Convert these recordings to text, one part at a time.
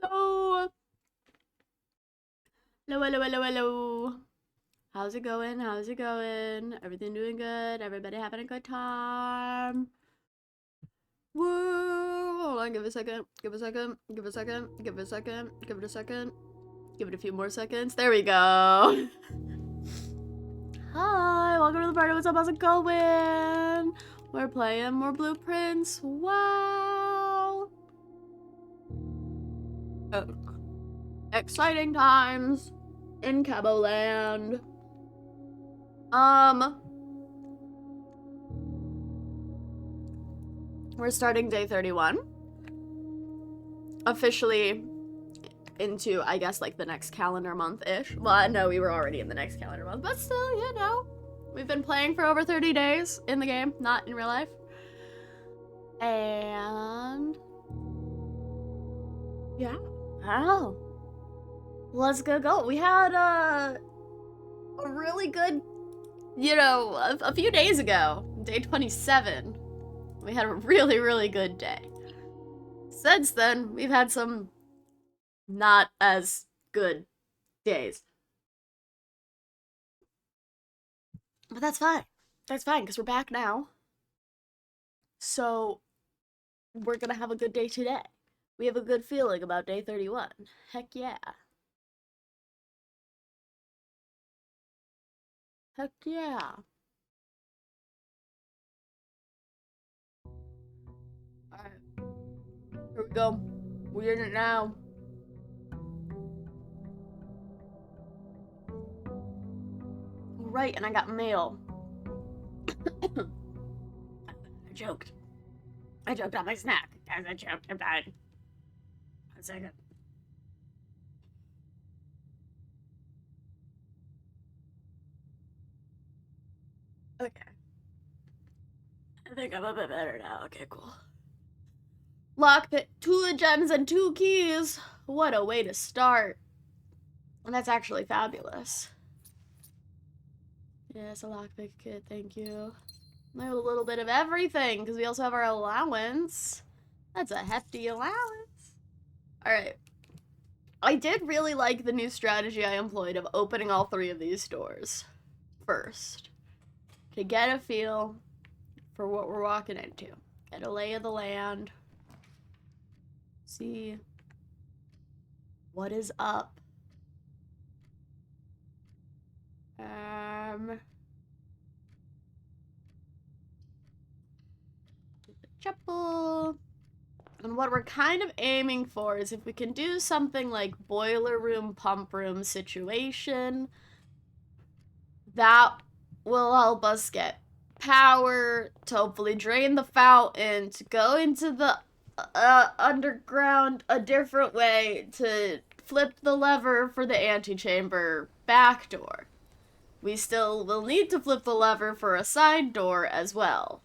Hello. Hello, hello, hello, hello. How's it going? How's it going? Everything doing good? Everybody having a good time? Woo! Hold on, give it a second. Give it a second. Give it a second. Give it a second. Give it a second. Give it a few more seconds. There we go. Hi, welcome to the party. What's up? How's it going? We're playing more blueprints. Wow. Oh. Exciting times in Caboland. We're starting day 31. Officially into, I guess, like the next calendar month-ish. Well, no, we were already in the next calendar month, but still, you know. We've been playing for over 30 days in the game, not in real life. And... yeah. I don't know. Let's go. We had a really good, you know, a few days ago, day 27. We had a really good day. Since then, we've had some not as good days. But that's fine. That's fine, because we're back now. So, we're gonna have a good day today. We have a good feeling about day 31. Heck yeah. Heck yeah. Alright. Here we go. We're in it now. Right, and I got mail. I joked. I joked on my snack. Guys, I joked. I'm dying. 1 second. Okay. I think I'm a bit better now. Okay, cool. Lockpick, 2 gems and 2 keys. What a way to start. And that's actually fabulous. Yes, a lockpick kit, thank you. I have a little bit of everything, because we also have our allowance. That's a hefty allowance. Alright. I did really like the new strategy I employed of opening all 3 of these doors first. To get a feel for what we're walking into. Get a lay of the land. See what is up. Chapel. And what we're kind of aiming for is if we can do something like boiler room, pump room situation, that will help us get power to hopefully drain the fountain, to go into the underground a different way, to flip the lever for the antechamber back door. We still will need to flip the lever for a side door as well,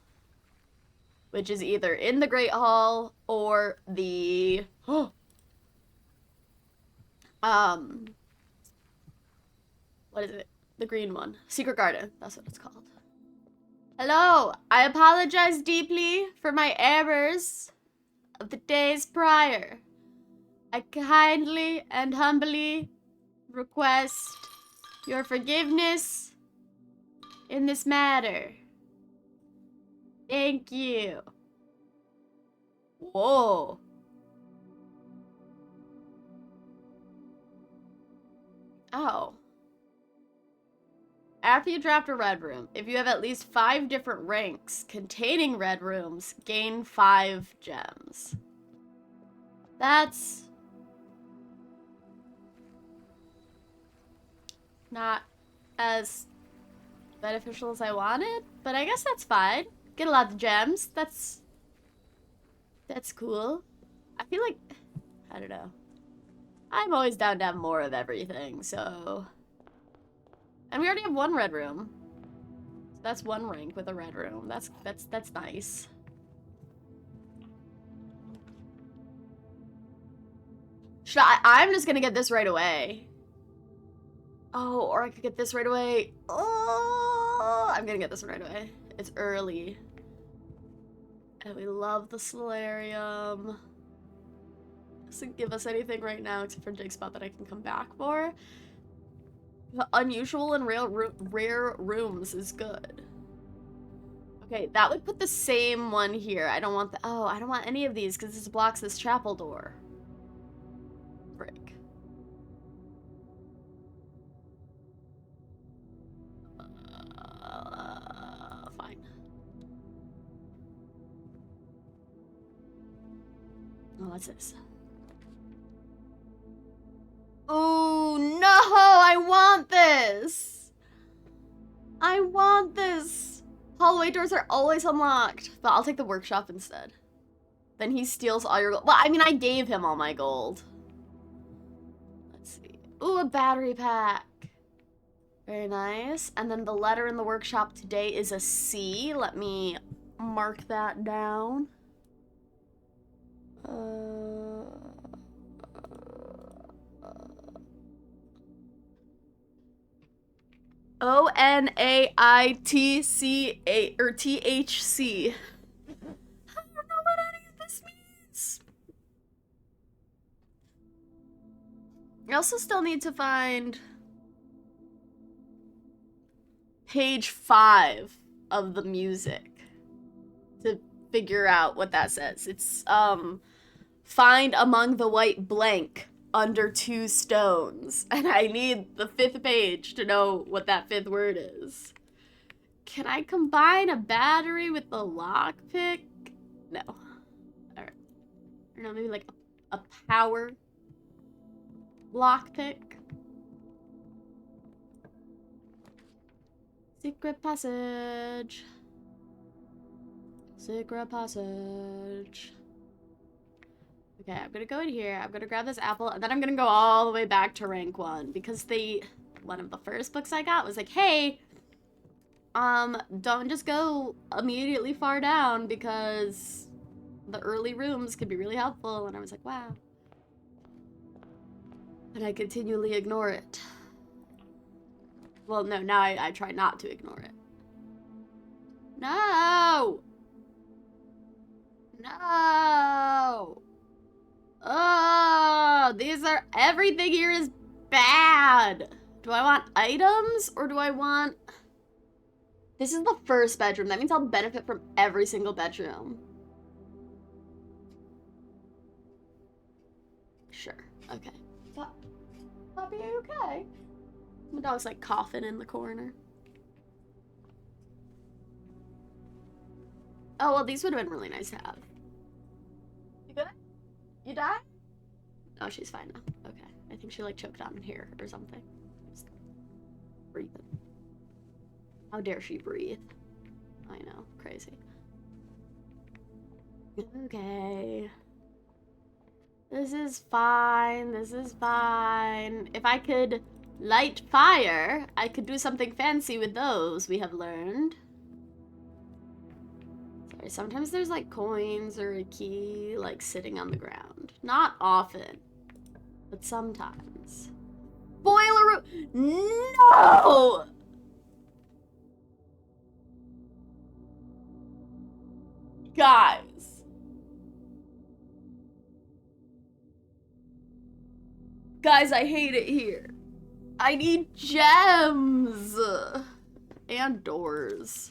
which is either in the Great Hall or the what is it? The green one. Secret Garden. That's what it's called. Hello! I apologize deeply for my errors of the days prior. I kindly and humbly request your forgiveness in this matter. Thank you. Whoa. Oh. After you draft a red room, if you have at least 5 different ranks containing red rooms, gain 5 gems. That's not as beneficial as I wanted, but I guess that's fine. Get a lot of gems. That's cool. I feel like, I don't know. I'm always down to have more of everything, so. And we already have 1 red room. So that's 1 rank with a red room. That's nice. I'm just gonna get this right away. Oh, or I could get this right away. Oh, I'm gonna get this one right away. It's early. And we love the solarium. Doesn't give us anything right now except for dig spot that I can come back for. The unusual and rare rooms is good. Okay, that would put the same one here. I don't want the— oh, I don't want any of these because this blocks this chapel door. Frick. Fine. Oh, what's this? Oh, no! I want this! I want this! Hallway doors are always unlocked, but I'll take the workshop instead. Then he steals all your gold. Well, I mean, I gave him all my gold. Let's see. Ooh, a battery pack. Very nice. And then the letter in the workshop today is a C. Let me mark that down. O-N-A-I-T-C-A or T-H-C. I don't know what any of this means. I also still need to find page 5 of the music to figure out what that says. It's find among the white blank under 2 stones, and I need the 5th page to know what that 5th word is. Can I combine a battery with the lockpick? No. Alright. I don't know, maybe like a power lockpick. Secret passage. Secret passage. Okay, I'm gonna go in here, I'm gonna grab this apple, and then I'm gonna go all the way back to rank 1, because one of the first books I got was like, hey, don't just go immediately far down, because the early rooms could be really helpful, and I was like, wow. And I continually ignore it. Well, no, now I try not to ignore it. No! No! Oh, everything here is bad. Do I want items or do I want... This is the first bedroom. That means I'll benefit from every single bedroom. Sure. Okay. Puppy, are you okay? My dog's like coughing in the corner. Oh, well, these would have been really nice to have. You good? You died? Oh, she's fine now. Okay. I think she like choked on here or something. Just breathing. How dare she breathe? I know. Crazy. Okay. This is fine. This is fine. If I could light fire, I could do something fancy with those, we have learned. Sorry, sometimes there's like coins or a key like sitting on the ground. Not often, but sometimes. Boiler room! No! Guys. Guys, I hate it here. I need gems. And doors.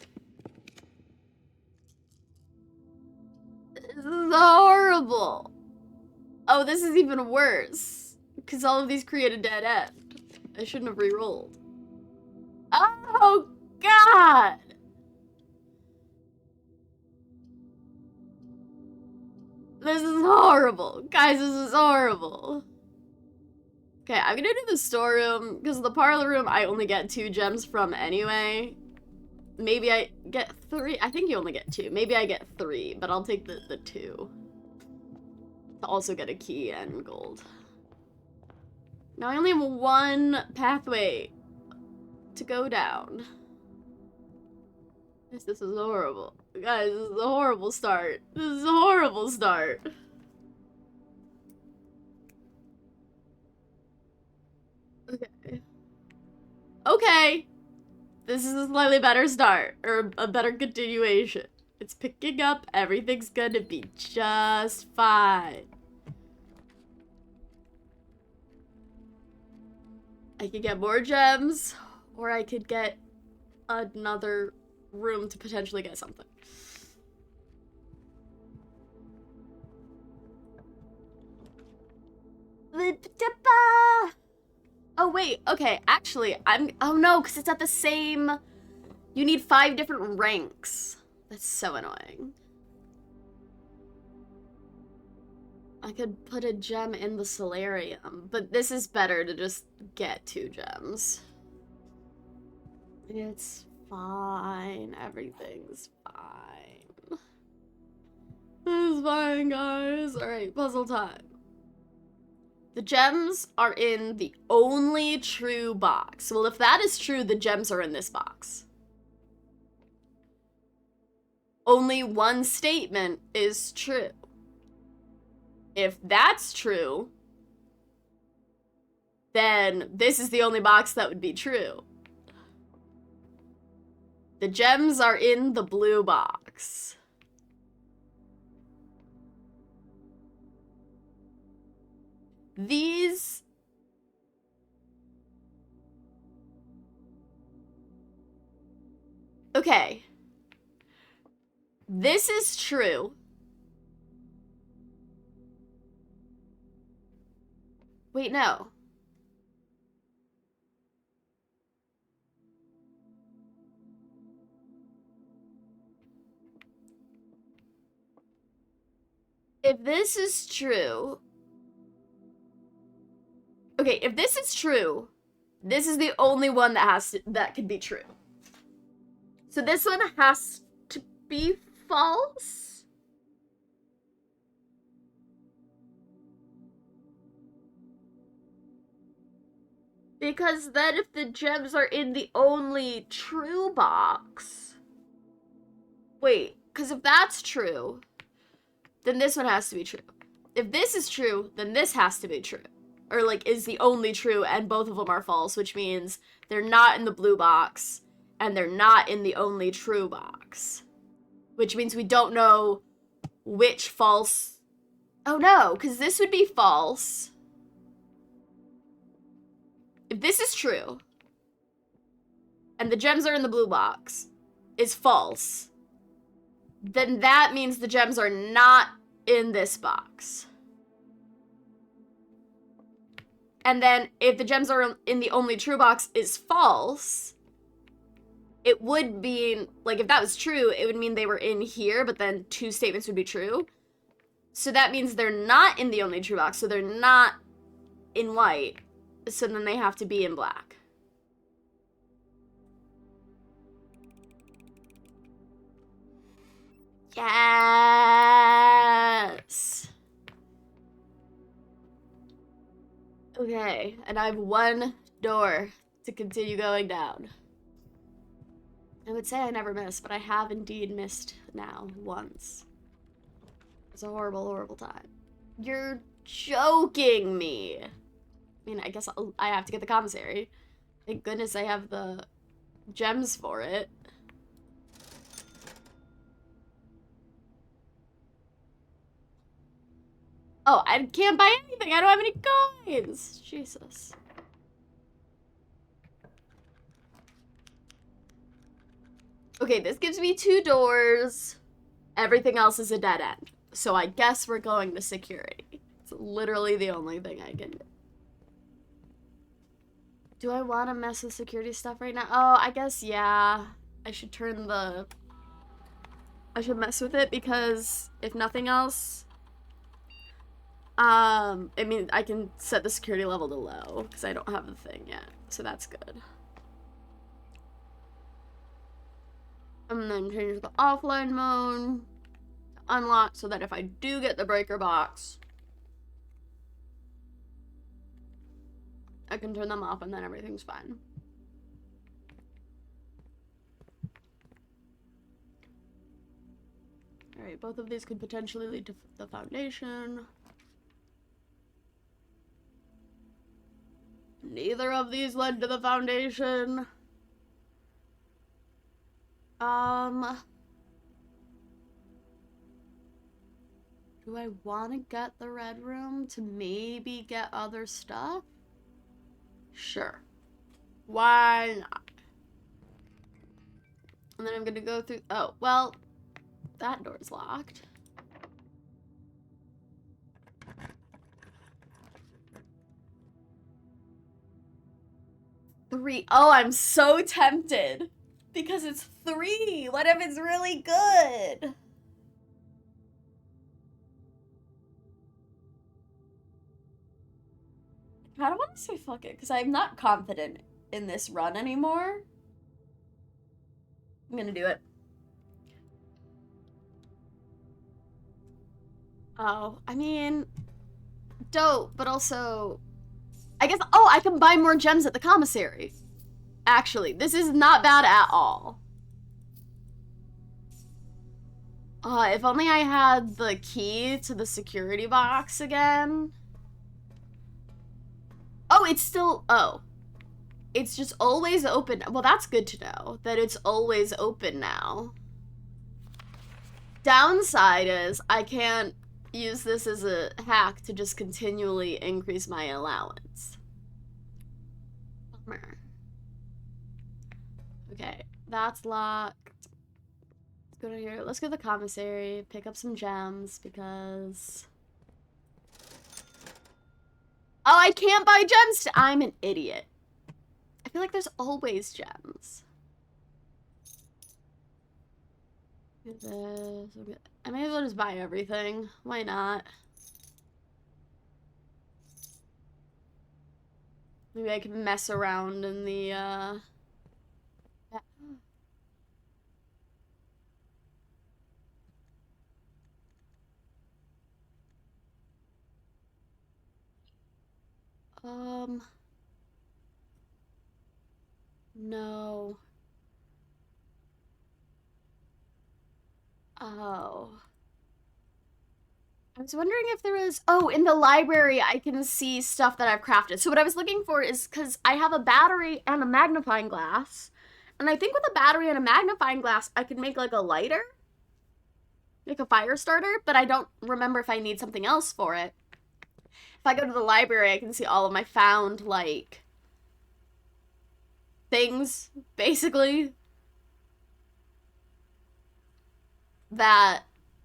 This is horrible. Oh, this is even worse. Because all of these create a dead end. I shouldn't have re-rolled. Oh, God. This is horrible. Guys, this is horrible. Okay, I'm gonna do the storeroom, because the parlor room I only get 2 gems from anyway. Maybe I get 3. I think you only get 2. Maybe I get 3, but I'll take the 2. To also get a key and gold. Now I only have 1 pathway to go down. This is horrible. Guys, this is a horrible start. This is a horrible start. Okay. Okay. This is a slightly better start, or a better continuation. It's picking up. Everything's gonna be just fine. I could get more gems, or I could get another room to potentially get something. Oh wait, okay, actually, oh no, because it's at the same, you need 5 different ranks. That's so annoying. I could put a gem in the solarium, but this is better to just get 2 gems. It's fine, everything's fine. It's fine, guys. Alright, puzzle time. The gems are in the only true box. Well, if that is true, the gems are in this box. Only one statement is true. If that's true, then this is the only box that would be true. The gems are in the blue box. These... Okay. This is true. Wait, no. If this is true... Okay, if this is true, this is the only one that could be true. So this one has to be false? Because then if the gems are in the only true box... Wait, because if that's true, then this one has to be true. If this is true, then this has to be true. Or, like, is the only true, and both of them are false, which means they're not in the blue box, and they're not in the only true box. Which means we don't know which false... Oh, no, because this would be false. If this is true, and the gems are in the blue box, is false, then that means the gems are not in this box. And then if the gems are in the only true box is false, it would mean, like, if that was true, it would mean they were in here, but then 2 statements would be true. So that means they're not in the only true box, so they're not in white. So then they have to be in black. Yes! Okay, and I have 1 door to continue going down. I would say I never miss, but I have indeed missed now once. It's a horrible, horrible time. You're joking me. I mean, I guess I have to get the commissary. Thank goodness I have the gems for it. Oh, I can't buy anything. I don't have any coins. Jesus. Okay, this gives me 2 doors. Everything else is a dead end. So I guess we're going to security. It's literally the only thing I can do. Do I want to mess with security stuff right now? Oh, I guess, yeah. I should turn the... I should mess with it because, if nothing else... I mean, I can set the security level to low because I don't have the thing yet. So that's good. And then change the offline mode to unlock so that if I do get the breaker box, I can turn them off and then everything's fine. Alright, both of these could potentially lead to the foundation. Neither of these led to the foundation. Do I want to get the red room to maybe get other stuff? Sure. Why not? And then I'm gonna go through, oh, well, that door's locked. Three. Oh, I'm so tempted. Because it's 3. What if it's really good? I don't want to say fuck it, because I'm not confident in this run anymore. I'm gonna do it. Oh, I mean, dope, but also, I guess, oh, I can buy more gems at the commissary. Actually, this is not bad at all. If only I had the key to the security box again. Oh, it's still, oh. It's just always open. Well, that's good to know, that it's always open now. Downside is, I can't use this as a hack to just continually increase my allowance. Bummer. Okay, that's locked. Let's go to here. Let's go to the commissary, pick up some gems, because... Oh, I can't buy gems! I'm an idiot. I feel like there's always gems. Look at this. I may as well just buy everything. Why not? Maybe I can mess around in the, No. Oh. I was wondering if there was... Oh, in the library, I can see stuff that I've crafted. So what I was looking for is... Because I have a battery and a magnifying glass. And I think with a battery and a magnifying glass, I could make, like, a lighter. Like a fire starter. But I don't remember if I need something else for it. If I go to the library, I can see all of my found, like... things, basically. That...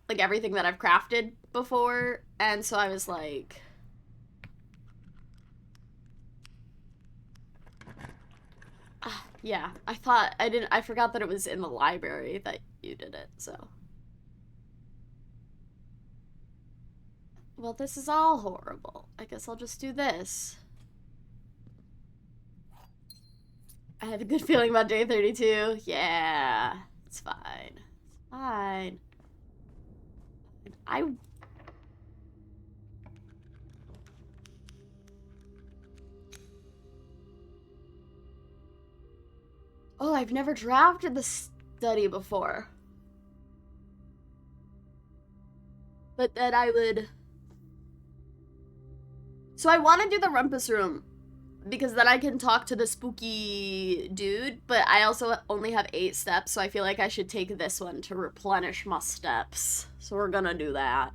Like, everything that I've crafted before, and so I was like... yeah, I forgot that it was in the library that you did it, so... Well, this is all horrible. I guess I'll just do this. I have a good feeling about day 32. Yeah, it's fine. It's fine. Oh, I've never drafted the study before. But then I would... So I want to do the rumpus room, because then I can talk to the spooky dude, but I also only have 8 steps, so I feel like I should take this one to replenish my steps. So we're gonna do that.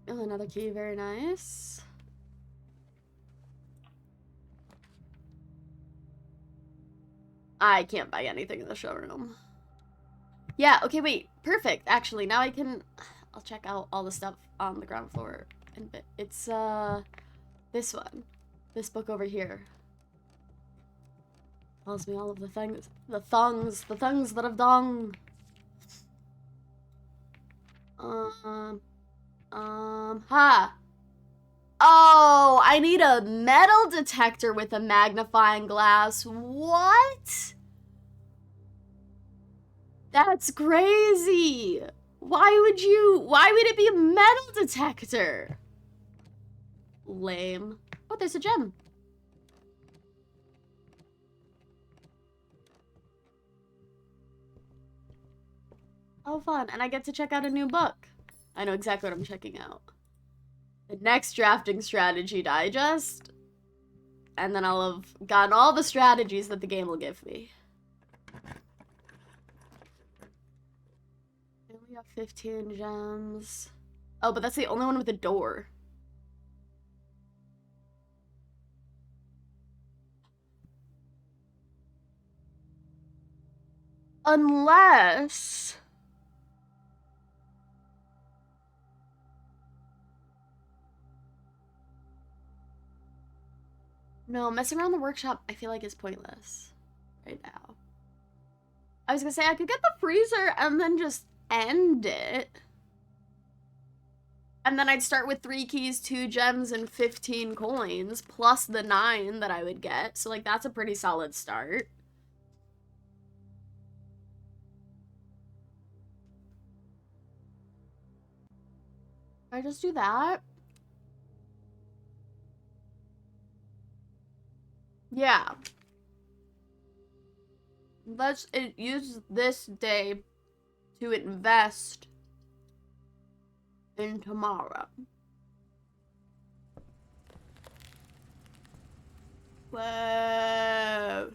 Oh, another key, very nice. I can't buy anything in the showroom. Yeah, okay, wait. Perfect. Actually, now I can... I'll check out all the stuff on the ground floor. And it's, this one. This book over here. Tells me all of the things. The things that I've done. Ha! Oh, I need a metal detector with a magnifying glass. What? That's crazy. Why would it be a metal detector? Lame. Oh, there's a gem. Oh, fun. And I get to check out a new book. I know exactly what I'm checking out. The Next Drafting Strategy Digest. And then I'll have gotten all the strategies that the game will give me. I only have 15 gems. Oh, but that's the only one with a door. Unless... No, messing around the workshop, I feel like is pointless right now. I was gonna say, I could get the freezer and then just end it. And then I'd start with 3 keys, 2 gems, and 15 coins, plus the 9 that I would get. So, like, that's a pretty solid start. I just do that? Yeah. Let's use this day to invest in tomorrow. Whoa.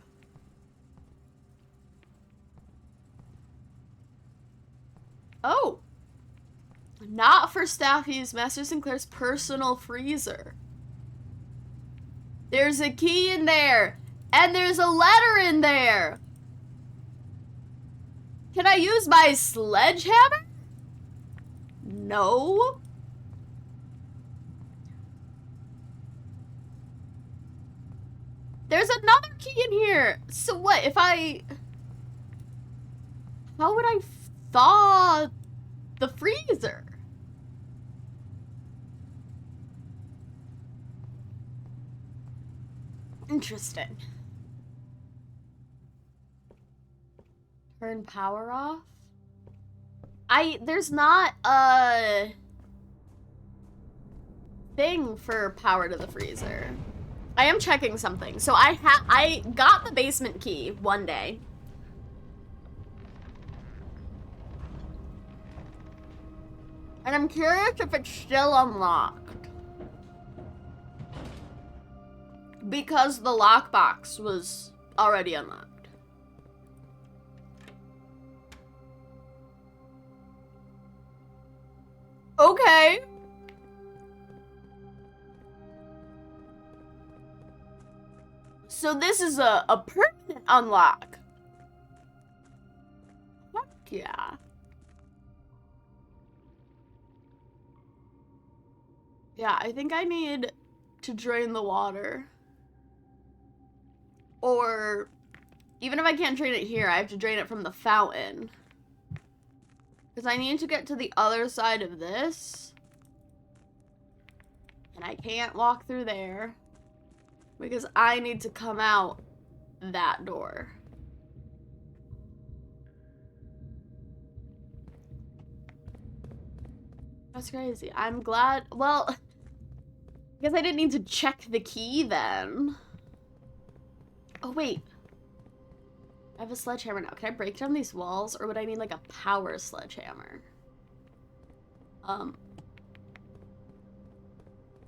Oh. Not for Staffy's, Master Sinclair's personal freezer. There's a key in there. And there's a letter in there. Can I use my sledgehammer? No. There's another key in here. So what if I... How would I thaw the freezer? Interesting. Turn power off? There's not a thing for power to the freezer. I am checking something. So I got the basement key one day. And I'm curious if it's still unlocked. Because the lockbox was already unlocked. Okay. So this is a permanent unlock. Fuck yeah. Yeah, I think I need to drain the water. Or, even if I can't drain it here, I have to drain it from the fountain. Because I need to get to the other side of this. And I can't walk through there. Because I need to come out that door. That's crazy. I'm glad, well, I guess I didn't need to check the key then. Oh, wait. I have a sledgehammer now. Can I break down these walls, or would I need, like, a power sledgehammer?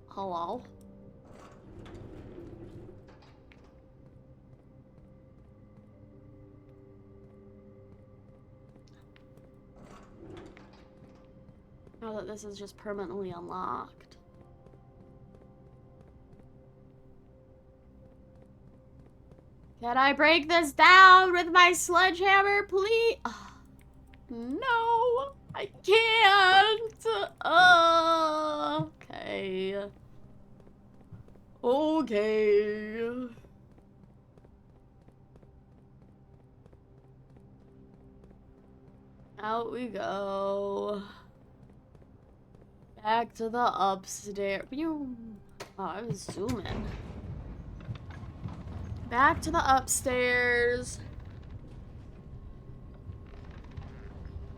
Hello? Now that this is just permanently unlocked. Can I break this down with my sledgehammer, please? Oh, no, I can't. Okay. Okay. Out we go. Back to the upstairs. Oh, I was zooming. Back to the upstairs.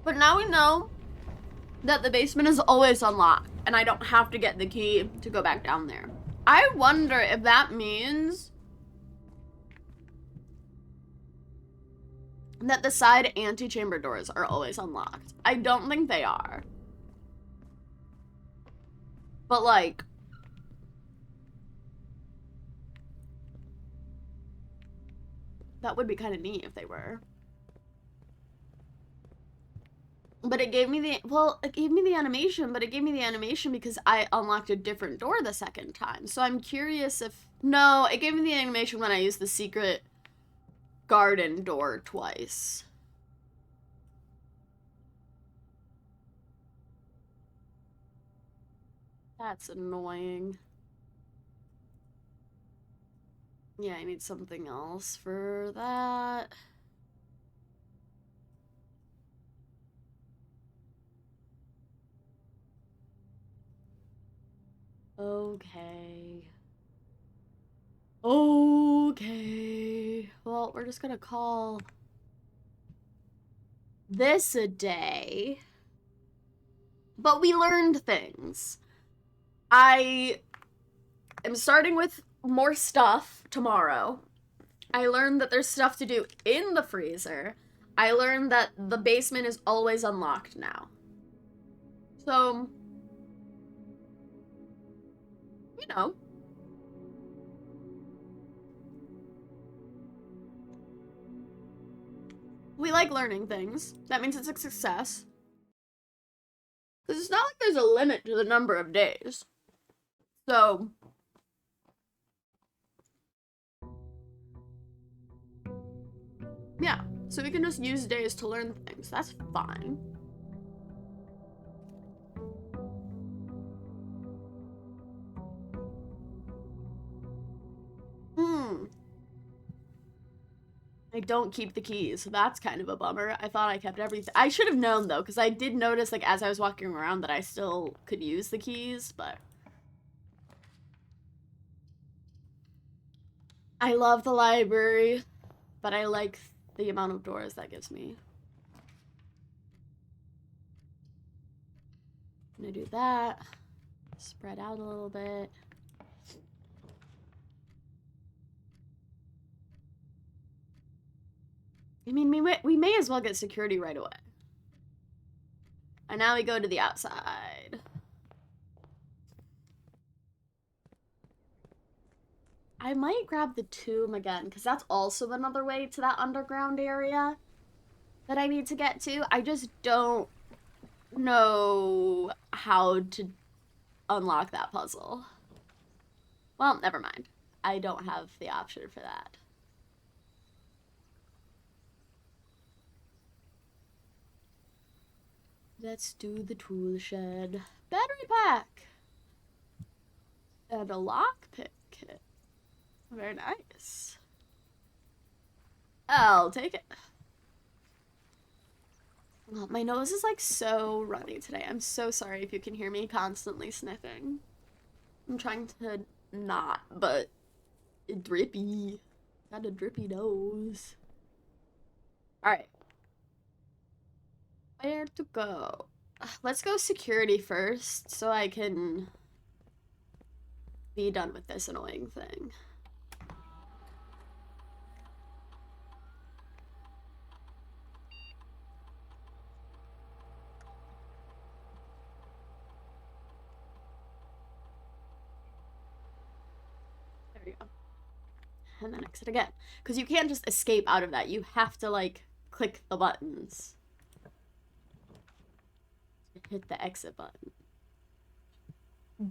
But now we know that the basement is always unlocked, and I don't have to get the key to go back down there. I wonder if that means that the side antechamber doors are always unlocked. I don't think they are. But, like, that would be kind of neat if they were. But it gave me the, well, it gave me the animation, but it gave me the animation because I unlocked a different door the second time. So I'm curious if, no, it gave me the animation when I used the secret garden door twice. That's annoying. Yeah, I need something else for that. Okay. Okay. Well, we're just gonna call this a day. But we learned things. I am starting with more stuff tomorrow. I learned that there's stuff to do in the freezer. I learned that the basement is always unlocked now. So, you know. We like learning things. That means it's a success. Because it's not like there's a limit to the number of days. So, yeah. So we can just use days to learn things. That's fine. I don't keep the keys, so that's kind of a bummer. I thought I kept everything. I should have known, though, because I did notice, like, as I was walking around that I still could use the keys, but... I love the library, but I like the amount of doors that gives me. I'm gonna do that. Spread out a little bit. I mean, we may as well get security right away. And now we go to the outside. I might grab the tomb again, because that's also another way to that underground area that I need to get to. I just don't know how to unlock that puzzle. Well, never mind. I don't have the option for that. Let's do the tool shed. Battery pack! And a lockpick kit. Very nice. I'll take it. Oh, my nose is like so runny today. I'm so sorry if you can hear me constantly sniffing. I'm trying to not, but drippy. Got a drippy nose. Alright. Where to go? Let's go security first so I can be done with this annoying thing. There we go. And then exit again. Because you can't just escape out of that. You have to, like, click the buttons. Hit the exit button.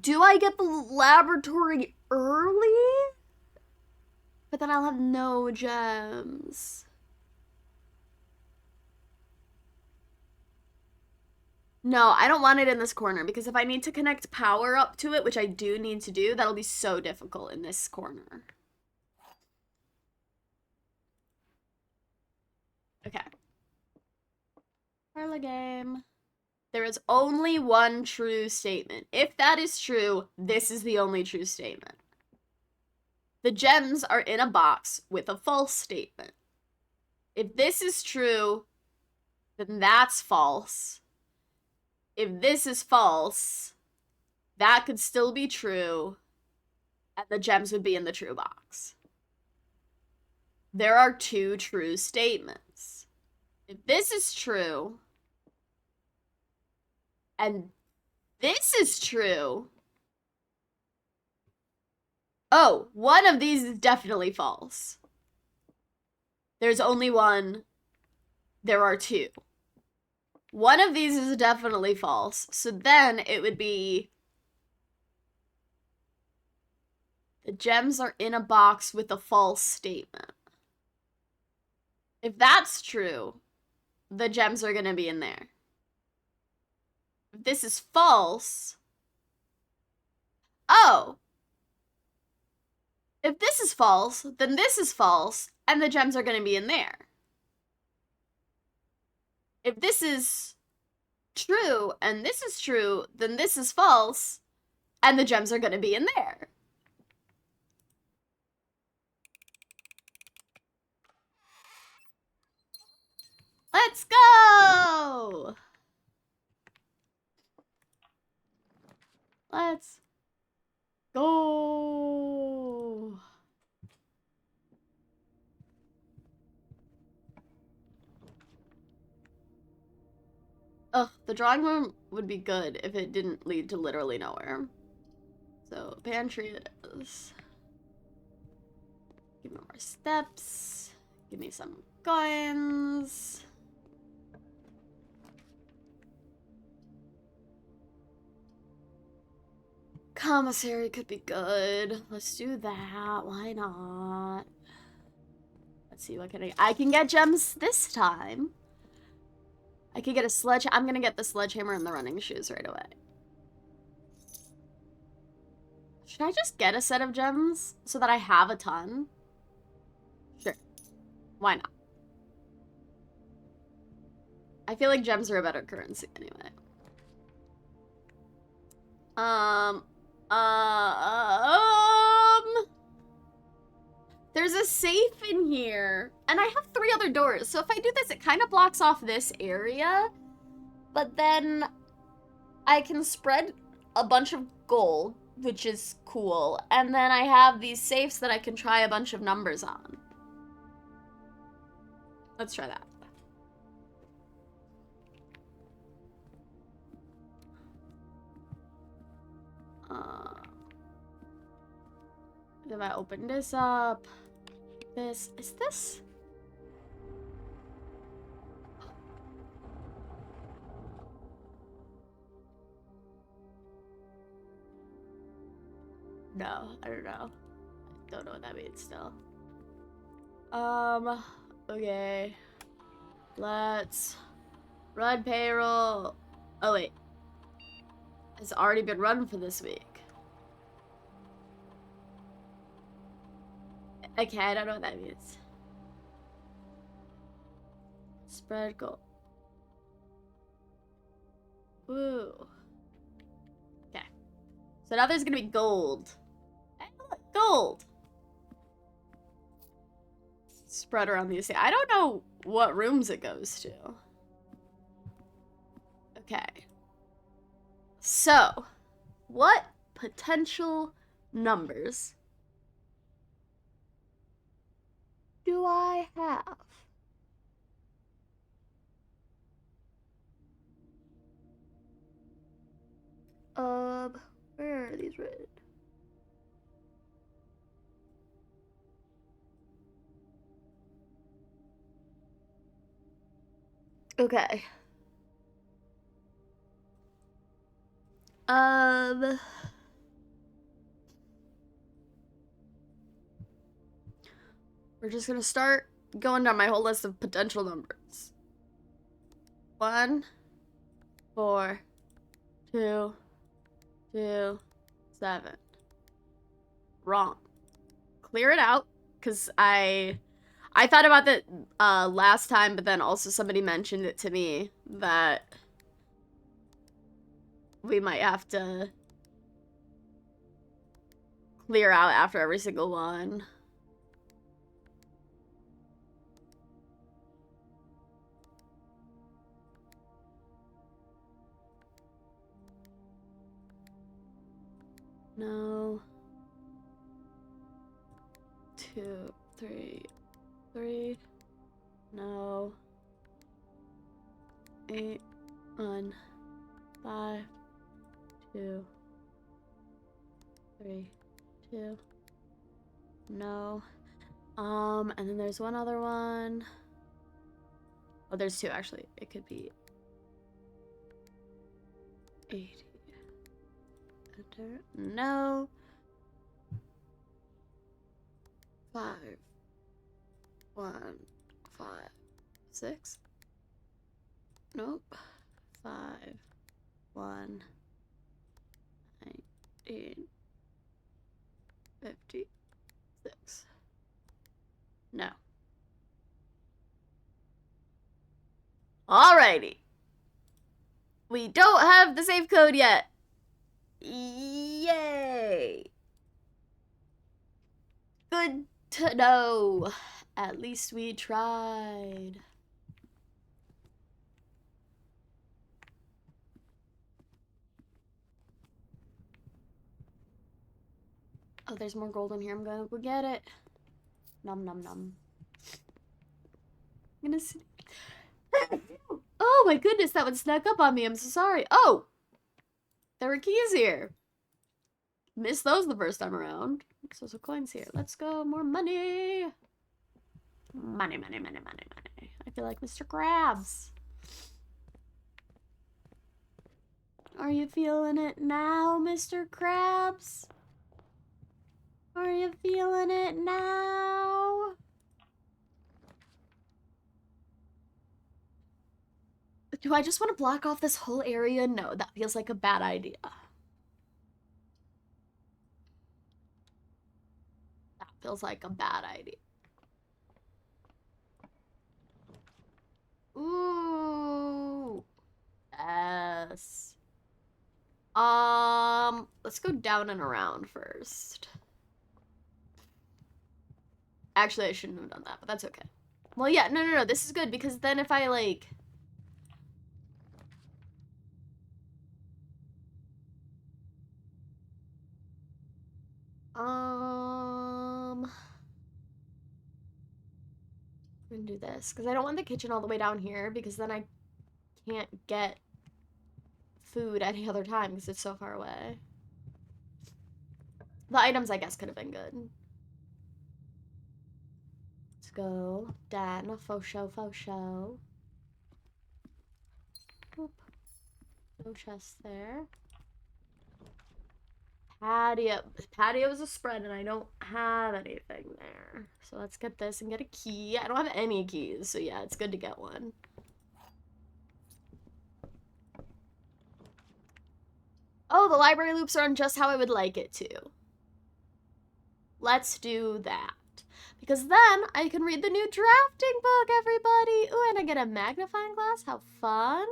Do I get the laboratory early? But then I'll have no gems. No, I don't want it in this corner, because if I need to connect power up to it, which I do need to do, that'll be so difficult in this corner. Okay. Parlor game. There is only one true statement. If that is true, this is the only true statement. The gems are in a box with a false statement. If this is true, then that's false. If this is false, that could still be true, and the gems would be in the true box. There are two true statements. If this is true, and this is true... Oh, one of these is definitely false. There's only one. There are two. One of these is definitely false. So then it would be... The gems are in a box with a false statement. If that's true, the gems are going to be in there. If this is false, Oh! If this is false, then this is false, and the gems are gonna be in there. If this is true, and this is true, then this is false, and the gems are gonna be in there. Let's go! Let's go! Ugh, the drawing room would be good if it didn't lead to literally nowhere. So, pantry it is. Give me more steps. Give me some coins. Commissary could be good. Let's do that. Why not? Let's see, what can I can get gems this time. I could get a sledge. I'm gonna get the sledgehammer and the running shoes right away. Should I just get a set of gems so that I have a ton? Sure. Why not? I feel like gems are a better currency anyway. There's a safe in here, and I have 3 other doors, so if I do this, it kind of blocks off this area, but then I can spread a bunch of gold, which is cool, and then I have these safes that I can try a bunch of numbers on. Let's try that. If I open this up, is this? No, I don't know. I don't know what that means still. Okay. Let's run payroll. Oh, wait. It's already been run for this week. Okay, I don't know what that means. Spread gold. Woo. Okay. So now there's gonna be gold. Hey, look, gold. Spread around these. I don't know what rooms it goes to. Okay. So, what potential numbers do I have? Where are these written? Okay. We're just gonna start going down my whole list of potential numbers. 1, 4, 2, 2, 7. Wrong. Clear it out, because I thought about that last time, but then also somebody mentioned it to me that we might have to clear out after every single one. No. 2, 3, 3. No. 8, 1, 5, 2, 3, 2. No. And then there's one other one. Oh, there's 2 actually. It could be 80. Enter. No. 5, 1, 5, 6. Nope. 5, 1, 19, 56. No. Alrighty. We don't have the safe code yet. Yay. Good to know. At least we tried. Oh, there's more gold in here. I'm gonna go get it. Nom nom nom. I'm gonna see. Oh my goodness, that one snuck up on me. I'm so sorry. Oh! There were keys here. Missed those the first time around. So some coins here. Let's go. More money. Money, money, money, money, money. I feel like Mr. Krabs. Are you feeling it now, Mr. Krabs? Are you feeling it now? Do I just want to block off this whole area? No, that feels like a bad idea. That feels like a bad idea. Ooh. Yes. Let's go down and around first. Actually, I shouldn't have done that, but that's okay. Well, yeah, no. This is good because then if I, like... I'm gonna do this because I don't want the kitchen all the way down here because then I can't get food any other time because it's so far away. The items, I guess, could have been good. Let's go. Dan, faux show, faux show. Boop. No chest there. Patio. Patio is a spread and I don't have anything there. So let's get this and get a key. I don't have any keys, so yeah, it's good to get one. Oh, the library loops are on just how I would like it to. Let's do that. Because then I can read the new drafting book, everybody. Ooh, and I get a magnifying glass. How fun.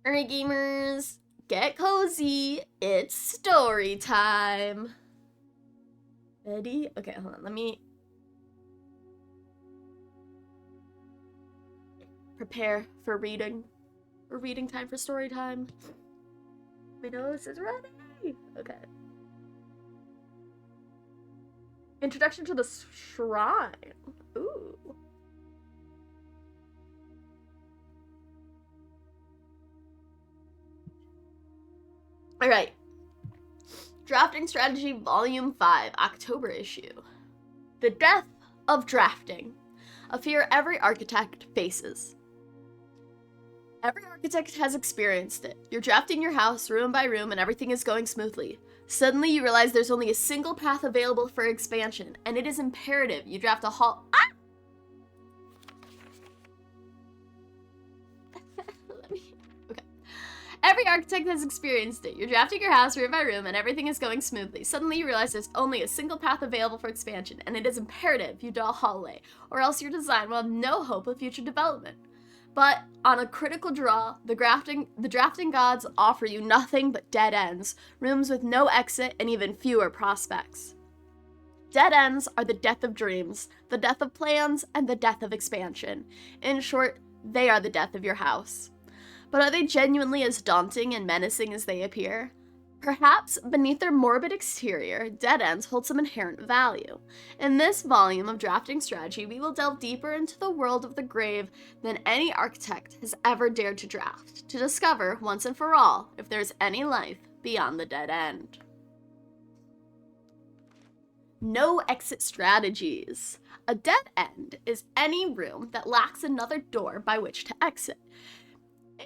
Alright, gamers. Get cozy. It's story time. Ready? Okay, hold on. Let me prepare for reading. For reading time, for story time. My nose is ready. Okay. Introduction to the Shrine. Ooh. All right. Drafting Strategy Volume 5, October issue. The Death of Drafting. A fear every architect faces. Every architect has experienced it. You're drafting your house room by room and everything is going smoothly. Suddenly you realize there's only a single path available for expansion, and it is imperative you draft a hall. Ah! Okay. Every architect has experienced it. You're drafting your house room by room and everything is going smoothly. Suddenly you realize there's only a single path available for expansion, and it is imperative you do a hallway, or else your design will have no hope of future development. But on a critical draw, the drafting gods offer you nothing but dead ends, rooms with no exit and even fewer prospects. Dead ends are the death of dreams, the death of plans, and the death of expansion. In short, they are the death of your house. But are they genuinely as daunting and menacing as they appear? Perhaps beneath their morbid exterior, dead ends hold some inherent value. In this volume of Drafting Strategy, we will delve deeper into the world of the grave than any architect has ever dared to draft, to discover, once and for all, if there's any life beyond the dead end. No exit strategies. A dead end is any room that lacks another door by which to exit.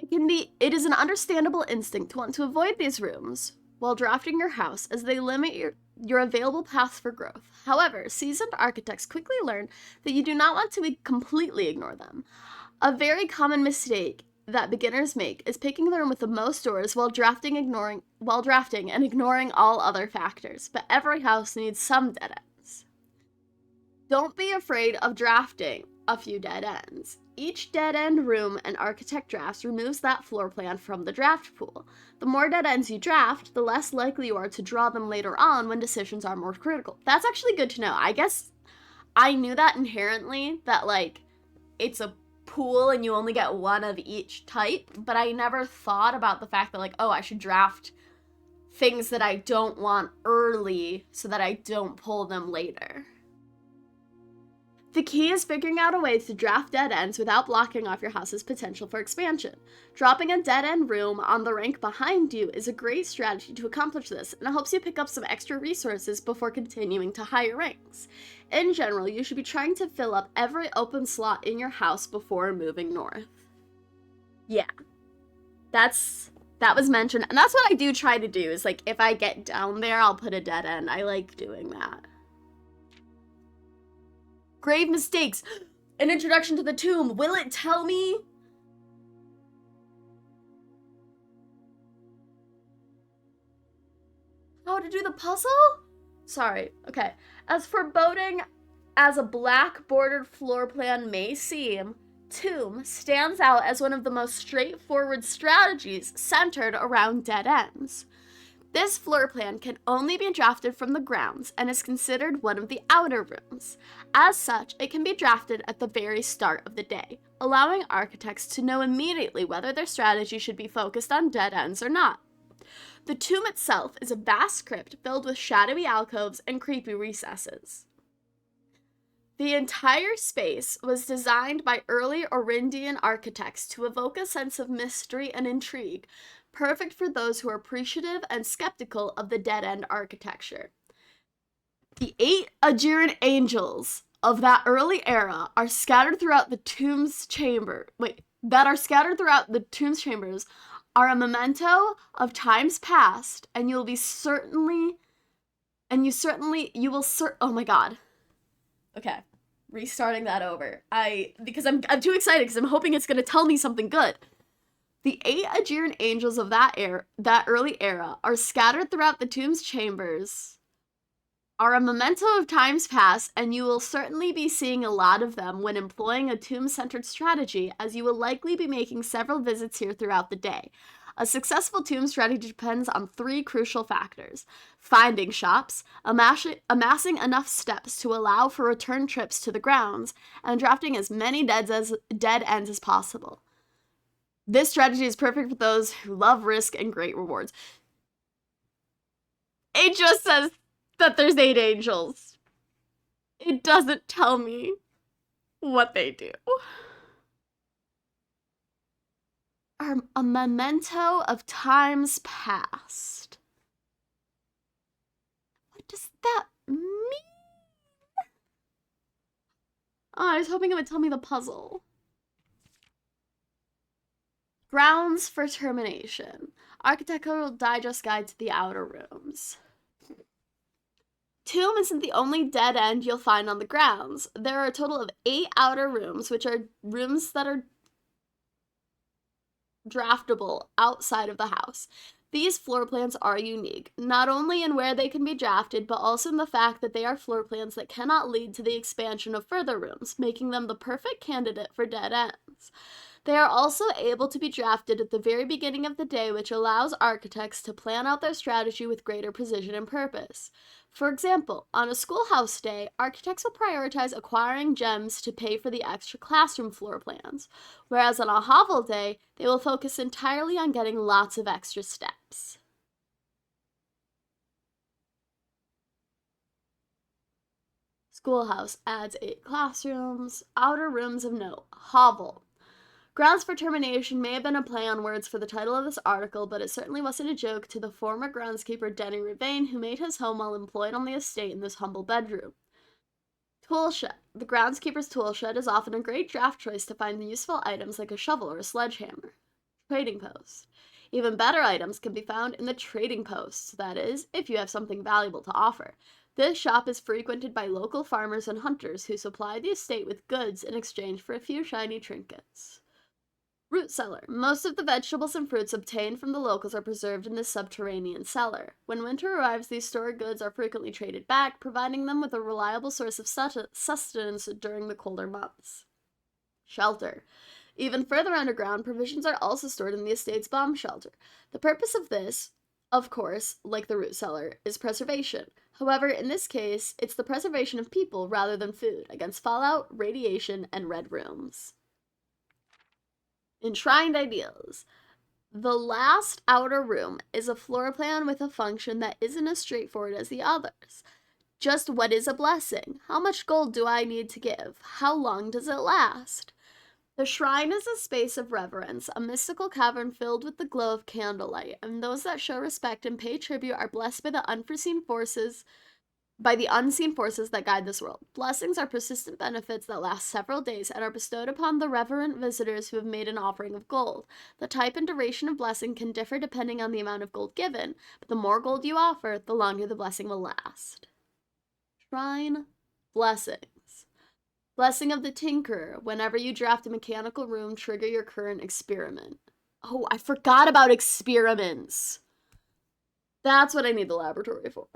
It is an understandable instinct to want to avoid these rooms while drafting your house, as they limit your available paths for growth. However, seasoned architects quickly learn that you do not want to completely ignore them. A very common mistake that beginners make is picking the room with the most doors while drafting and ignoring all other factors. But every house needs some dead ends. Don't be afraid of drafting a few dead ends. Each dead end room an architect drafts removes that floor plan from the draft pool. The more dead ends you draft, the less likely you are to draw them later on when decisions are more critical. That's actually good to know. I guess I knew that inherently, that like it's a pool and you only get one of each type, but I never thought about the fact that like, oh, I should draft things that I don't want early so that I don't pull them later. The key is figuring out a way to draft dead ends without blocking off your house's potential for expansion. Dropping a dead end room on the rank behind you is a great strategy to accomplish this, and it helps you pick up some extra resources before continuing to higher ranks. In general, you should be trying to fill up every open slot in your house before moving north. Yeah. That was mentioned, and that's what I do try to do, is like, if I get down there, I'll put a dead end. I like doing that. Grave mistakes. An introduction to the tomb. Will it tell me? How to do the puzzle? Sorry. Okay. As foreboding as a black bordered floor plan may seem, Tomb stands out as one of the most straightforward strategies centered around dead ends. This floor plan can only be drafted from the grounds and is considered one of the outer rooms. As such, it can be drafted at the very start of the day, allowing architects to know immediately whether their strategy should be focused on dead ends or not. The tomb itself is a vast crypt filled with shadowy alcoves and creepy recesses. The entire space was designed by early Orindian architects to evoke a sense of mystery and intrigue, perfect for those who are appreciative and skeptical of the dead-end architecture. The 8 Aegean angels of that early era are scattered throughout the tomb's chambers are a memento of times past, and oh my god. Okay, restarting that over. Because I'm too excited because I'm hoping it's going to tell me something good. The 8 Aegean angels of that early era are scattered throughout the tomb's chambers, are a memento of times past, and you will certainly be seeing a lot of them when employing a tomb-centered strategy, as you will likely be making several visits here throughout the day. A successful tomb strategy depends on 3 crucial factors: finding shops, amassing enough steps to allow for return trips to the grounds, and drafting as many dead ends as possible. This strategy is perfect for those who love risk and great rewards. It just says that there's 8 angels. It doesn't tell me what they do. A memento of times past. What does that mean? Oh, I was hoping it would tell me the puzzle. Grounds for termination. Architectural Digest Guide to the Outer Rooms. Tomb isn't the only dead end you'll find on the grounds. There are a total of 8 outer rooms, which are rooms that are draftable outside of the house. These floor plans are unique, not only in where they can be drafted, but also in the fact that they are floor plans that cannot lead to the expansion of further rooms, making them the perfect candidate for dead ends. They are also able to be drafted at the very beginning of the day, which allows architects to plan out their strategy with greater precision and purpose. For example, on a schoolhouse day, architects will prioritize acquiring gems to pay for the extra classroom floor plans, whereas on a hovel day, they will focus entirely on getting lots of extra steps. Schoolhouse adds 8 classrooms. Outer rooms of note. Hovel. Grounds for termination may have been a play on words for the title of this article, but it certainly wasn't a joke to the former groundskeeper Denny Ravane, who made his home while employed on the estate in this humble bedroom. Toolshed. The groundskeeper's toolshed is often a great draft choice to find useful items like a shovel or a sledgehammer. Trading post. Even better items can be found in the trading posts, that is, if you have something valuable to offer. This shop is frequented by local farmers and hunters who supply the estate with goods in exchange for a few shiny trinkets. Root cellar. Most of the vegetables and fruits obtained from the locals are preserved in this subterranean cellar. When winter arrives, these stored goods are frequently traded back, providing them with a reliable source of sustenance during the colder months. Shelter. Even further underground, provisions are also stored in the estate's bomb shelter. The purpose of this, of course, like the root cellar, is preservation. However, in this case, it's the preservation of people rather than food against fallout, radiation, and red rooms. Enshrined ideals. The last outer room is a floor plan with a function that isn't as straightforward as the others. Just what is a blessing? How much gold do I need to give? How long does it last? The shrine is a space of reverence, a mystical cavern filled with the glow of candlelight, and those that show respect and pay tribute are blessed by the unseen forces that guide this world. Blessings are persistent benefits that last several days and are bestowed upon the reverent visitors who have made an offering of gold. The type and duration of blessing can differ depending on the amount of gold given, but the more gold you offer, the longer the blessing will last. Shrine blessings. Blessing of the Tinkerer. Whenever you draft a mechanical room, trigger your current experiment. Oh, I forgot about experiments. That's what I need the laboratory for.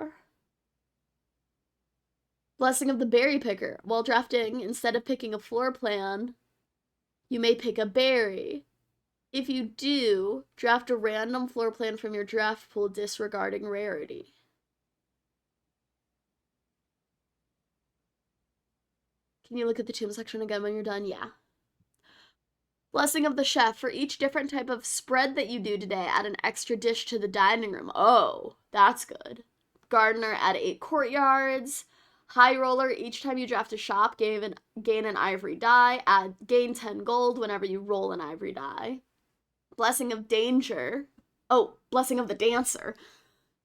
Blessing of the Berry Picker. While drafting, instead of picking a floor plan, you may pick a berry. If you do, draft a random floor plan from your draft pool disregarding rarity. Can you look at the tomb section again when you're done? Yeah. Blessing of the Chef. For each different type of spread that you do today, add an extra dish to the dining room. Oh, that's good. Gardener, add 8 courtyards. High Roller, each time you draft a shop, gain an ivory die. Gain 10 gold whenever you roll an ivory die. Blessing of Danger. Oh, Blessing of the Dancer.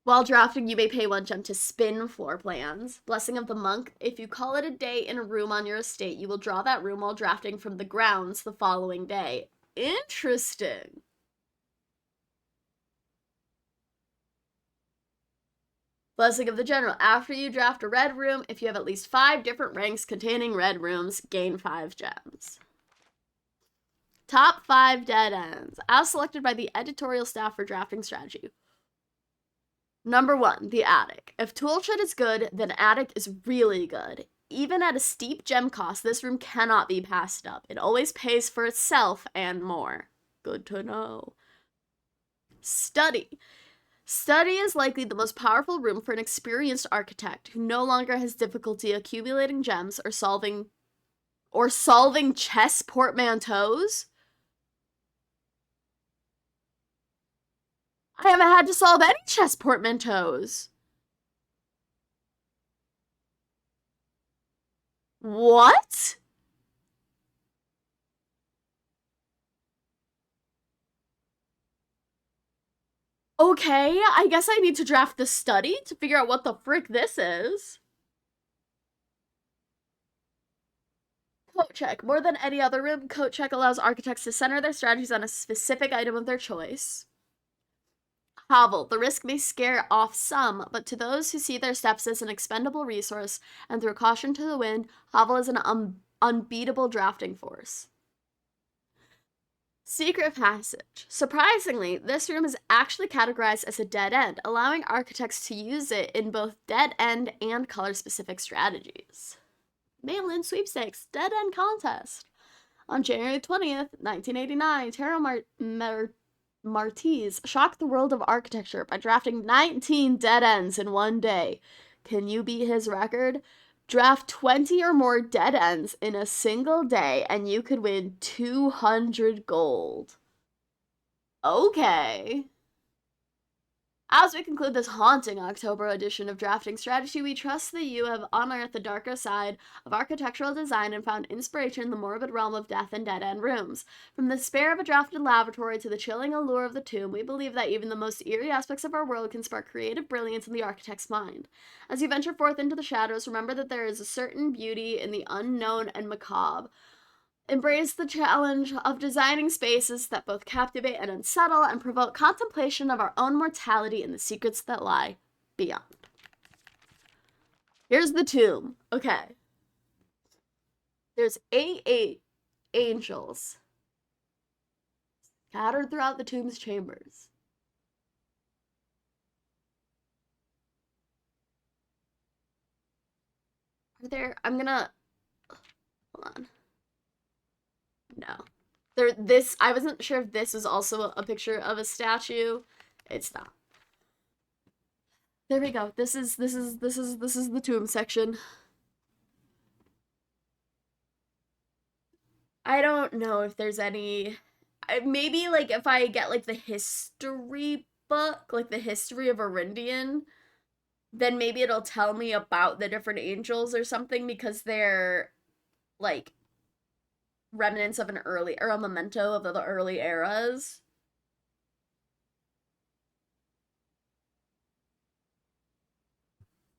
While drafting, you may pay 1 gem to spin floor plans. Blessing of the Monk. If you call it a day in a room on your estate, you will draw that room while drafting from the grounds the following day. Interesting. Blessing of the General. After you draft a red room, if you have at least 5 different ranks containing red rooms, gain 5 gems. Top 5 dead ends, as selected by the editorial staff for drafting strategy. Number 1, the attic. If Toolshed is good, then attic is really good. Even at a steep gem cost, this room cannot be passed up. It always pays for itself and more. Good to know. Study. Study is likely the most powerful room for an experienced architect who no longer has difficulty accumulating gems or solving chess portmanteaus. I haven't had to solve any chess portmanteaus. What? Okay, I guess I need to draft the study to figure out what the frick this is. Coat check. More than any other room, coat check allows architects to center their strategies on a specific item of their choice. Hovel. The risk may scare off some, but to those who see their steps as an expendable resource and throw caution to the wind, Hovel is an unbeatable drafting force. Secret Passage. Surprisingly, this room is actually categorized as a dead end, allowing architects to use it in both dead end and color-specific strategies. Mail-in sweepstakes, dead end contest. On January 20th, 1989, Taro Martiz shocked the world of architecture by drafting 19 dead ends in one day. Can you beat his record? Draft 20 or more dead ends in a single day and you could win 200 gold. Okay. As we conclude this haunting October edition of Drafting Strategy, we trust that you have unearthed the darker side of architectural design and found inspiration in the morbid realm of death and dead-end rooms. From the despair of a drafted lavatory to the chilling allure of the tomb, we believe that even the most eerie aspects of our world can spark creative brilliance in the architect's mind. As you venture forth into the shadows, remember that there is a certain beauty in the unknown and macabre. Embrace the challenge of designing spaces that both captivate and unsettle and provoke contemplation of our own mortality and the secrets that lie beyond. Here's the tomb. Okay. There's eight angels. scattered throughout the tomb's chambers. Are there? I'm gonna. Hold on. No. I wasn't sure if this was also a picture of a statue. It's not. There we go. This is the tomb section. I don't know if there's any. Maybe like if I get like the history book, like the history of Arindian, then maybe it'll tell me about the different angels or something because they're like remnants of an early or a memento of the early eras.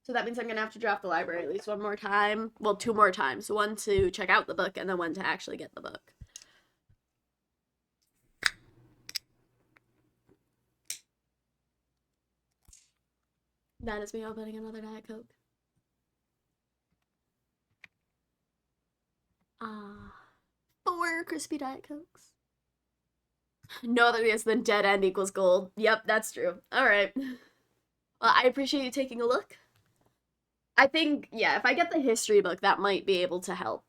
So that means I'm gonna have to draft the library at least one more time. Well, two more times. One to check out the book and then one to actually get the book. That is me opening another Diet Coke. Four crispy Diet Cokes. No other is than dead end equals gold. Yep, that's true. Alright. Well, I appreciate you taking a look. I think, yeah, if I get the history book, that might be able to help.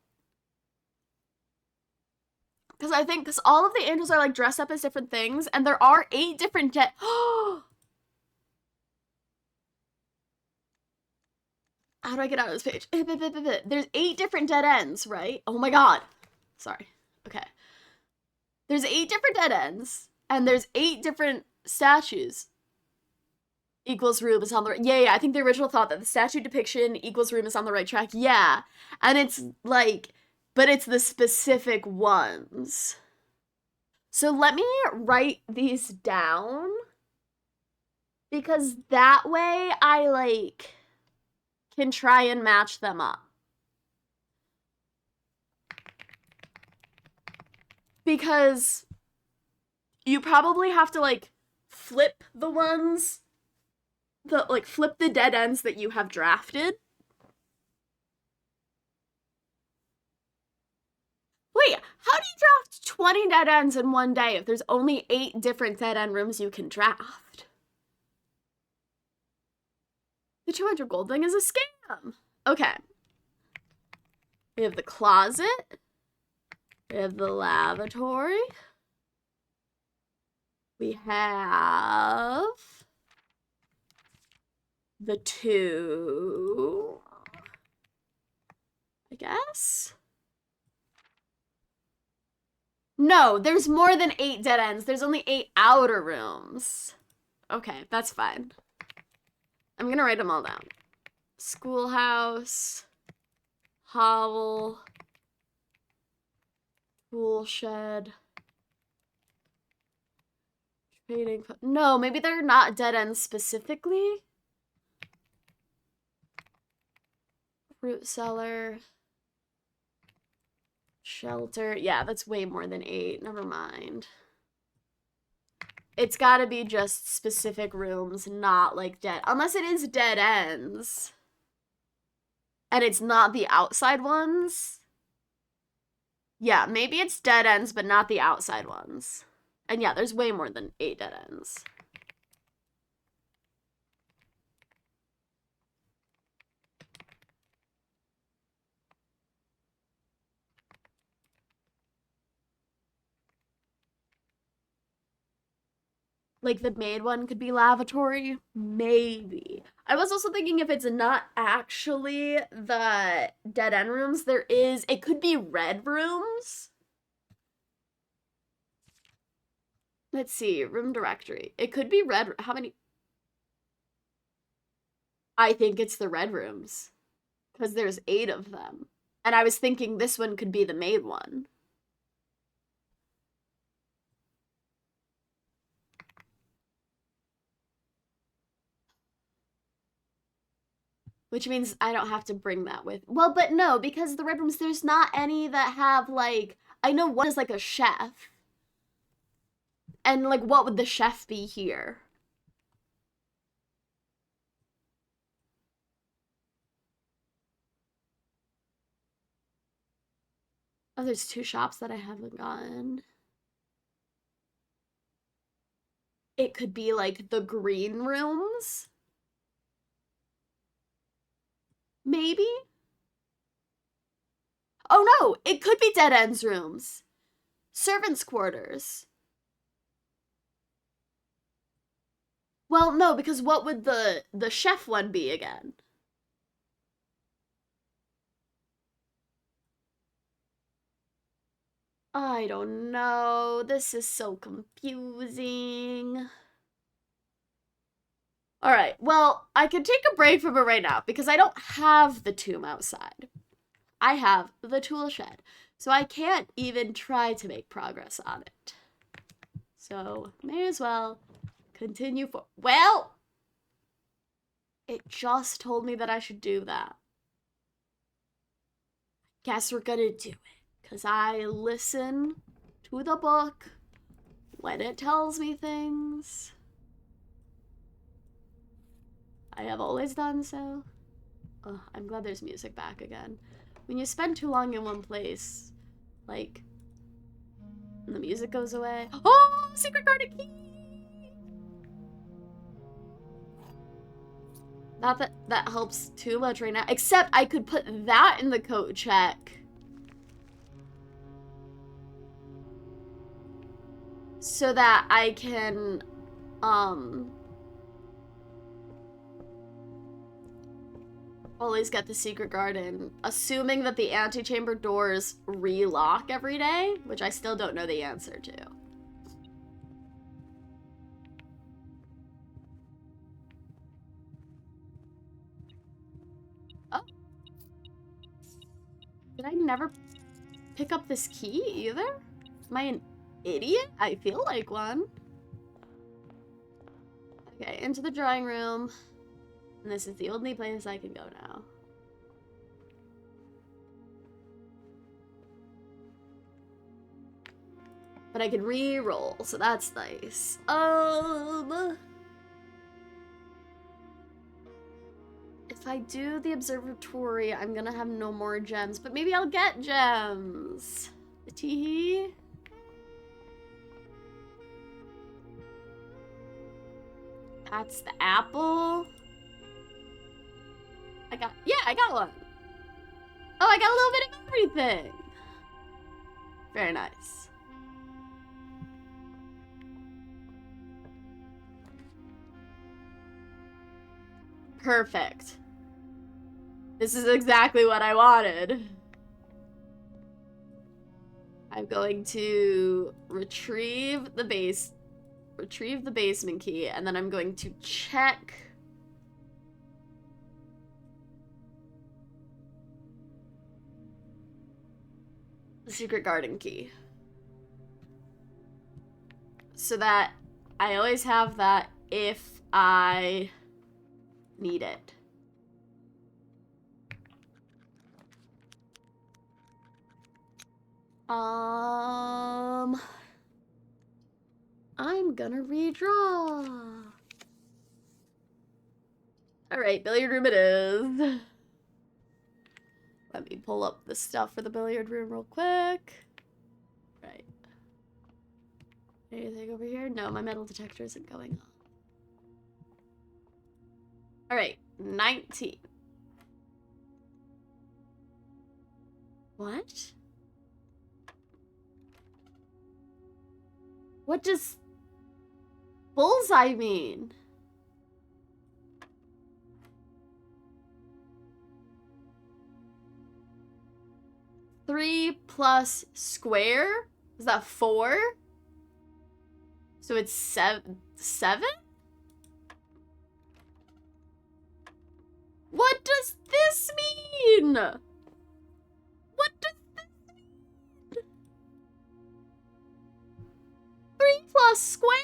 Because I think, because all of the angels are like dressed up as different things, and there are 8 different dead. How do I get out of this page? There's 8 different dead ends, right? Oh my god. Sorry. Okay. There's 8 different dead ends, and there's 8 different statues. Equals room is on the right. Yeah, I think the original thought that the statue depiction equals room is on the right track. Yeah. And it's like, but it's the specific ones. So let me write these down. Because that way I like can try and match them up. Because you probably have to like flip the ones flip the dead ends that you have drafted. Wait, how do you draft 20 dead ends in one day if there's only 8 different dead end rooms you can draft? The 200 gold thing is a scam. Okay. We have the closet. We have the lavatory. We have the 2, I guess. No, there's more than 8 dead ends. There's only 8 outer rooms. Okay, that's fine. I'm gonna write them all down. Schoolhouse, hovel, tool shed, trading. No, maybe they're not dead ends specifically. Fruit cellar, shelter. Yeah, that's way more than 8. Never mind. It's gotta be just specific rooms, not like dead. Unless it is dead ends. And it's not the outside ones. Yeah, maybe it's dead ends, but not the outside ones. And yeah, there's way more than 8 dead ends. Like the maid one could be lavatory? Maybe. I was also thinking if it's not actually the dead end rooms, it could be red rooms. Let's see, room directory. It could be red. How many? I think it's the red rooms. Because there's 8 of them. And I was thinking this one could be the maid one. Which means I don't have to bring that with. Well, but no, because the red rooms, there's not any that have, like... I know one is, like, a chef. And, like, what would the chef be here? Oh, there's 2 shops that I haven't gotten. It could be like the green rooms. Maybe? Oh no, it could be Dead Ends rooms. Servants' quarters. Well, no, because what would the chef one be again? I don't know. This is so confusing. All right, well, I can take a break from it right now because I don't have the tomb outside. I have the tool shed, so I can't even try to make progress on it. So, may as well continue for. Well, it just told me that I should do that. Guess we're gonna do it, because I listen to the book when it tells me things. I have always done so. Oh, I'm glad there's music back again. When you spend too long in one place, like, and the music goes away. Oh, secret garden key! Not that that helps too much right now, except I could put that in the coat check. So that I can, always get the secret garden, assuming that the antechamber doors relock every day, which I still don't know the answer to. Oh. Did I never pick up this key either? Am I an idiot? I feel like one. Okay, into the drawing room. And this is the only place I can go now. But I can re-roll, so that's nice. If I do the observatory, I'm gonna have no more gems, but maybe I'll get gems. The teehee. That's the apple. I got one. Oh, I got a little bit of everything. Very nice. Perfect. This is exactly what I wanted. I'm going to retrieve the basement key, and then I'm going to check the secret garden key. So that I always have that if I need it. I'm gonna redraw. Alright, billiard room it is. Let me pull up the stuff for the billiard room real quick. Right. Anything over here? No, my metal detector isn't going on. Alright, 19. What? What does bullseye mean? Three plus square? Is that 4? So it's 7? What does this mean? What does this mean? 3 plus square?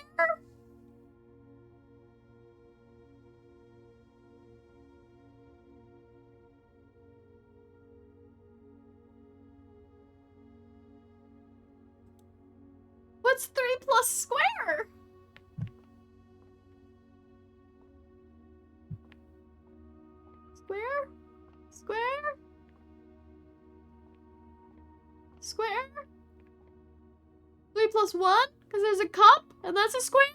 What's 3 plus square? Square? Square? Square? 3 plus 1? Because there's a cup, and that's a square?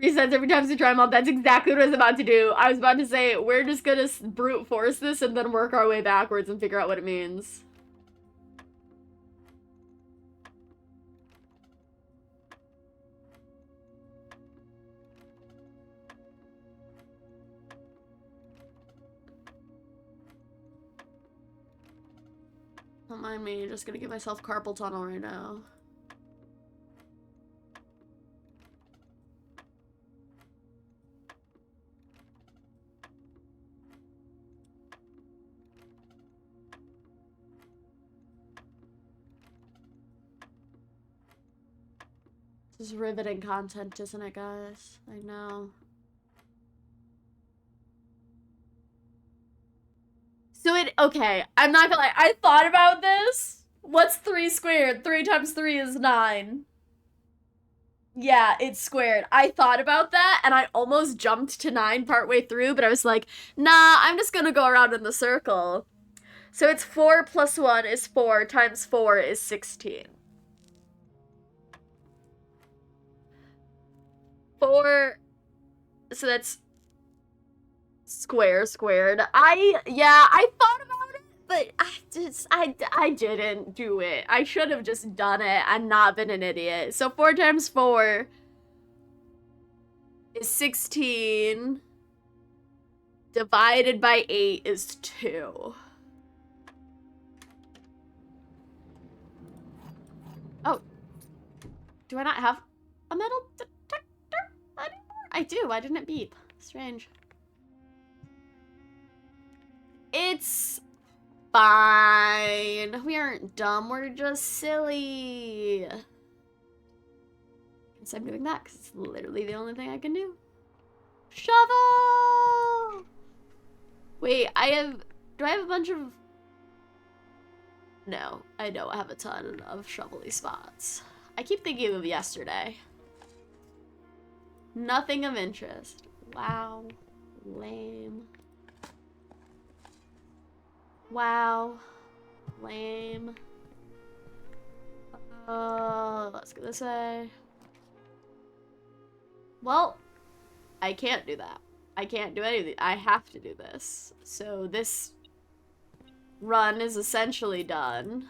resets every time we try them out. That's exactly what I was about to do. I was about to say, we're just gonna brute force this and then work our way backwards and figure out what it means. Don't mind me, just gonna give myself carpal tunnel right now. This is riveting content, isn't it, guys? I know. So okay, I'm not gonna lie, I thought about this. What's 3 squared? 3 times 3 is 9. Yeah, it's squared. I thought about that, and I almost jumped to 9 partway through, but I was like, nah, I'm just gonna go around in the circle. So it's 4 plus 1 is 4 times 4 is 16. 4, so that's squared. I thought about it, but I didn't do it. I should have just done it and not been an idiot. So 4 times 4 is 16. Divided by 8 is 2. Oh. Do I not have a metal detector anymore? I do. Why didn't it beep? Strange. It's fine. We aren't dumb. We're just silly. Guess I'm doing that because it's literally the only thing I can do. Shovel! Wait, do I have a bunch of... No, I don't have a ton of shovelly spots. I keep thinking of yesterday. Nothing of interest. Wow. Lame. Wow. Lame. Let's go this way. Well, I can't do that. I can't do anything. I have to do this. So this run is essentially done.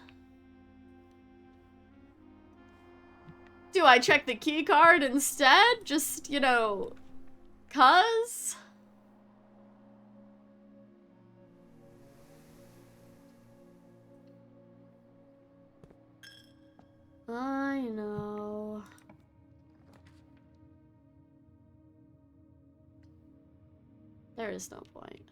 Do I check the key card instead? Just, you know, 'cause? I know. There is no point.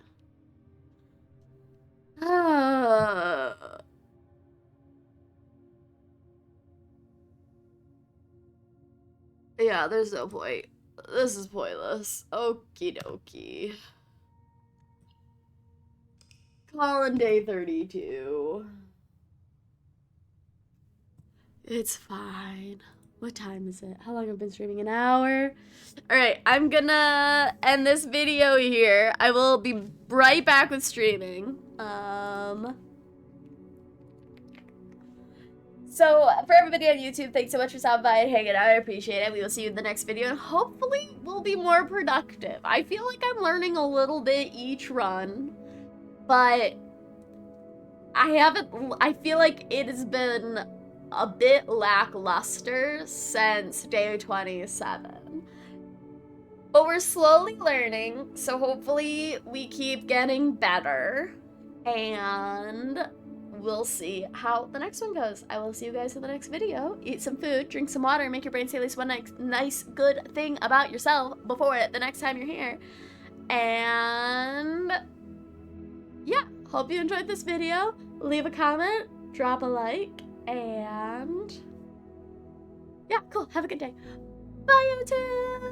Yeah, there's no point. This is pointless. Okie dokie. Calling day 32. It's fine. What time is it? How long have I been streaming? An hour? Alright, I'm gonna end this video here. I will be right back with streaming. So, for everybody on YouTube, thanks so much for stopping by and hanging out. I appreciate it. We will see you in the next video, and hopefully we'll be more productive. I feel like I'm learning a little bit each run, but I feel like it has been a bit lackluster since day 27. But we're slowly learning, so hopefully we keep getting better, and we'll see how the next one goes. I will see you guys in the next video. Eat some food, drink some water, make your brain say at least one nice good thing about yourself before the next time you're here. And yeah, hope you enjoyed this video. Leave a comment, drop a like, and yeah, cool. Have a good day. Bye, YouTube!